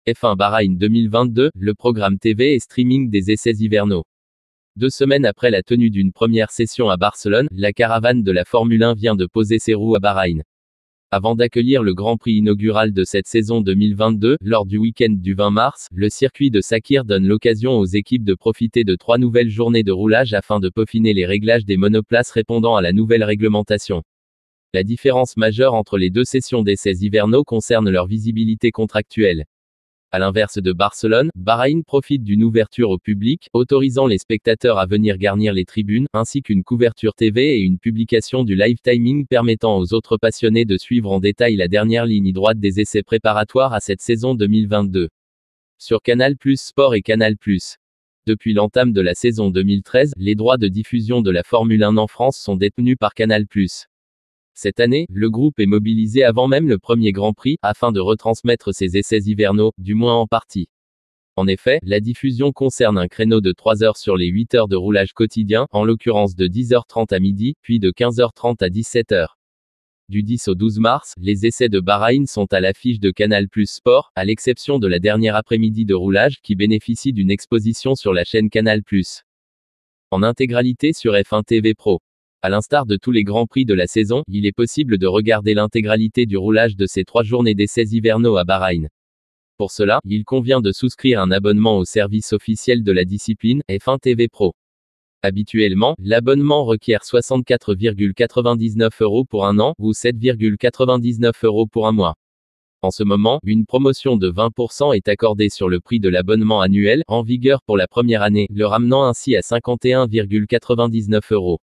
F1 Bahreïn 2022, le programme TV et streaming des essais hivernaux. 2 semaines après la tenue d'une première session à Barcelone, la caravane de la Formule 1 vient de poser ses roues à Bahreïn. Avant d'accueillir le Grand Prix inaugural de cette saison 2022, lors du week-end du 20 mars, le circuit de Sakhir donne l'occasion aux équipes de profiter de 3 nouvelles journées de roulage afin de peaufiner les réglages des monoplaces répondant à la nouvelle réglementation. La différence majeure entre les 2 sessions d'essais hivernaux concerne leur visibilité contractuelle. À l'inverse de Barcelone, Bahreïn profite d'une ouverture au public, autorisant les spectateurs à venir garnir les tribunes, ainsi qu'une couverture TV et une publication du live timing permettant aux autres passionnés de suivre en détail la dernière ligne droite des essais préparatoires à cette saison 2022. Sur Canal+ Sport et Canal+. Depuis l'entame de la saison 2013, les droits de diffusion de la Formule 1 en France sont détenus par Canal+. Cette année, le groupe est mobilisé avant même le premier Grand Prix, afin de retransmettre ses essais hivernaux, du moins en partie. En effet, la diffusion concerne un créneau de 3 heures sur les 8 heures de roulage quotidien, en l'occurrence de 10h30 à midi, puis de 15h30 à 17h. Du 10 au 12 mars, les essais de Bahreïn sont à l'affiche de Canal+ Sport, à l'exception de la dernière après-midi de roulage qui bénéficie d'une exposition sur la chaîne Canal+. En intégralité sur F1 TV Pro. À l'instar de tous les grands prix de la saison, il est possible de regarder l'intégralité du roulage de ces 3 journées d'essais hivernaux à Bahreïn. Pour cela, il convient de souscrire un abonnement au service officiel de la discipline, F1 TV Pro. Habituellement, l'abonnement requiert 64,99 € pour un an, ou 7,99 € pour un mois. En ce moment, une promotion de 20% est accordée sur le prix de l'abonnement annuel, en vigueur pour la première année, le ramenant ainsi à 51,99 €.